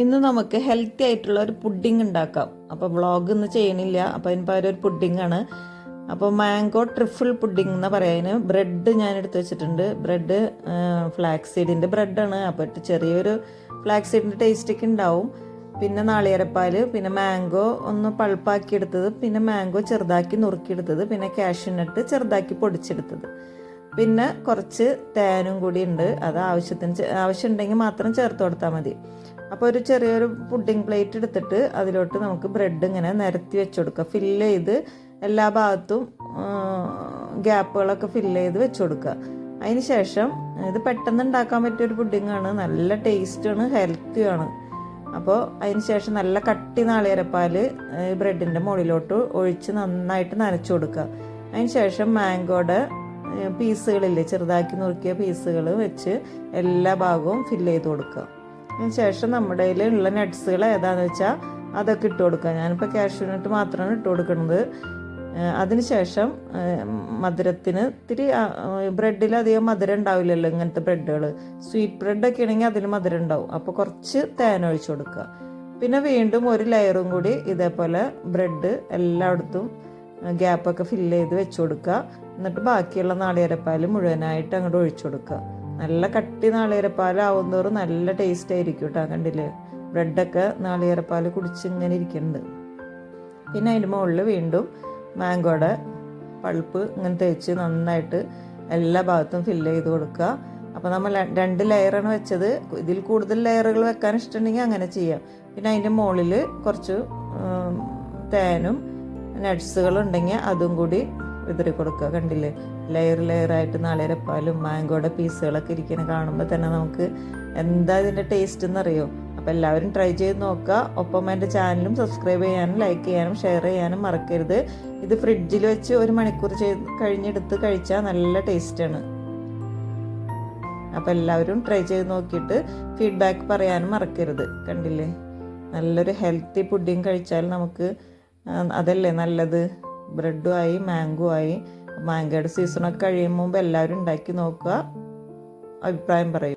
ഇന്ന് നമുക്ക് ഹെൽത്തി ആയിട്ടുള്ള ഒരു പുഡിംഗ് ഉണ്ടാക്കാം. അപ്പോൾ വ്ളോഗ് ഇന്ന് ചെയ്യണില്ല, അപ്പോൾ അതിന് പകരം ഒരു പുഡിംഗ് ആണ്. അപ്പോൾ മാംഗോ ട്രിഫിൾ പുഡിംഗ് എന്ന് പറയാൻ ബ്രെഡ് ഞാൻ എടുത്ത് വെച്ചിട്ടുണ്ട്. ബ്രെഡ് ഫ്ലാക്സ് സീഡിൻ്റെ ബ്രെഡാണ്. അപ്പോൾ ചെറിയൊരു ഫ്ലാക്സ് സീഡിൻ്റെ ടേസ്റ്റൊക്കെ ഉണ്ടാവും. പിന്നെ നാളികേരപ്പാൽ, പിന്നെ മാംഗോ ഒന്ന് പൾപ്പാക്കി എടുത്തത്, പിന്നെ മാംഗോ ചെറുതാക്കി നുറുക്കിയെടുത്തത്, പിന്നെ കാഷ്യൂനട്ട് ചെറുതാക്കി പൊടിച്ചെടുത്തത്, പിന്നെ കുറച്ച് തേനും കൂടി ഉണ്ട്. അത് ആവശ്യമുണ്ടെങ്കിൽ മാത്രം ചേർത്ത് കൊടുത്താൽ മതി. അപ്പോൾ ഒരു ചെറിയൊരു പുഡിംഗ് പ്ലേറ്റ് എടുത്തിട്ട് അതിലോട്ട് നമുക്ക് ബ്രെഡ് ഇങ്ങനെ നിരത്തി വെച്ച് കൊടുക്കുക. ഫില്ല് ചെയ്ത് എല്ലാ ഭാഗത്തും ഗ്യാപ്പുകളൊക്കെ ഫില്ല് ചെയ്ത് വെച്ച് കൊടുക്കുക. അതിന് ശേഷം ഇത് പെട്ടെന്ന് ഉണ്ടാക്കാൻ പറ്റിയൊരു പുഡിങ്ങാണ്, നല്ല ടേസ്റ്റാണ്, ഹെൽത്തിയാണ്. അപ്പോൾ അതിന് ശേഷം നല്ല കട്ടി നാളികേരപ്പാൽ ബ്രെഡിൻ്റെ മുകളിലോട്ട് ഒഴിച്ച് നന്നായിട്ട് നനച്ചു കൊടുക്കുക. അതിന് ശേഷം മാംഗോയുടെ പീസുകളില്ലേ, ചെറുതാക്കി നുറുക്കിയ പീസുകൾ വെച്ച് എല്ലാ ഭാഗവും ഫില്ല് ചെയ്ത് കൊടുക്കുക. അതിന് ശേഷം നമ്മുടെ കയ്യിലുള്ള നട്ട്സുകൾ ഏതാണെന്ന് വെച്ചാൽ അതൊക്കെ ഇട്ട് കൊടുക്കുക. ഞാനിപ്പോൾ കാഷ്യൂനട്ട് മാത്രമാണ് ഇട്ട് കൊടുക്കുന്നത്. അതിനുശേഷം മധുരത്തിന് ഇത്തിരി ബ്രെഡിൽ അധികം മധുരം ഉണ്ടാവില്ലല്ലോ ഇങ്ങനത്തെ ബ്രെഡുകൾ. സ്വീറ്റ് ബ്രെഡൊക്കെ ആണെങ്കിൽ അതിൽ മധുരം ഉണ്ടാവും. അപ്പോൾ കുറച്ച് തേൻ ഒഴിച്ച് കൊടുക്കുക. പിന്നെ വീണ്ടും ഒരു ലെയറും കൂടി ഇതേപോലെ ബ്രെഡ് എല്ലായിടത്തും ഗ്യാപ്പൊക്കെ ഫില്ല് ചെയ്ത് വെച്ച് കൊടുക്കുക. എന്നിട്ട് ബാക്കിയുള്ള നാളികേരപ്പാൽ മുഴുവനായിട്ട് അങ്ങോട്ട് ഒഴിച്ചു കൊടുക്കുക. നല്ല കട്ടി നാളികേരപ്പാലാവും തോറും നല്ല ടേസ്റ്റ് ആയിരിക്കും കേട്ടോ. കണ്ടില്ലേ, ബ്രെഡൊക്കെ നാളികേരപ്പാൽ കുടിച്ച് ഇങ്ങനെ ഇരിക്കുന്നുണ്ട്. പിന്നെ അതിൻ്റെ മുകളിൽ വീണ്ടും മാംഗോയുടെ പൾപ്പ് ഇങ്ങനെ തേച്ച് നന്നായിട്ട് എല്ലാ ഭാഗത്തും ഫില്ല് ചെയ്ത് കൊടുക്കുക. അപ്പോൾ നമ്മൾ 2 ലെയറാണ് വെച്ചത്. ഇതിൽ കൂടുതൽ ലെയറുകൾ വെക്കാൻ ഇഷ്ടമുണ്ടെങ്കിൽ അങ്ങനെ ചെയ്യാം. പിന്നെ അതിൻ്റെ മുകളിൽ കുറച്ച് തേനും നട്ട്സുകളുണ്ടെങ്കിൽ അതും കൂടി വിതറി കൊടുക്കുക. കണ്ടില്ലേ, ലെയറായിട്ട് നാളികേരപ്പാലും മാംഗോയുടെ പീസുകളൊക്കെ ഇരിക്കുന്ന കാണുമ്പോൾ തന്നെ നമുക്ക് എന്താ ഇതിൻ്റെ ടേസ്റ്റ് എന്നറിയോ. അപ്പോൾ എല്ലാവരും ട്രൈ ചെയ്ത് നോക്കുക. ഒപ്പം എൻ്റെ ചാനലും സബ്സ്ക്രൈബ് ചെയ്യാനും ലൈക്ക് ചെയ്യാനും ഷെയർ ചെയ്യാനും മറക്കരുത്. ഇത് ഫ്രിഡ്ജിൽ വെച്ച് 1 മണിക്കൂർ കഴിഞ്ഞെടുത്ത് കഴിച്ചാൽ നല്ല ടേസ്റ്റാണ്. അപ്പോൾ എല്ലാവരും ട്രൈ ചെയ്ത് നോക്കിയിട്ട് ഫീഡ്ബാക്ക് പറയാനും മറക്കരുത്. കണ്ടില്ലേ, നല്ലൊരു ഹെൽത്തി പുഡിംഗ് കഴിച്ചാൽ നമുക്ക് അതല്ലേ നല്ലത്. ബ്രെഡും ആയി, മാംഗോ ആയി. മാംഗോയുടെ സീസണൊക്കെ കഴിയും മുമ്പ് എല്ലാവരും ഉണ്ടാക്കി നോക്കുക, അഭിപ്രായം പറയും.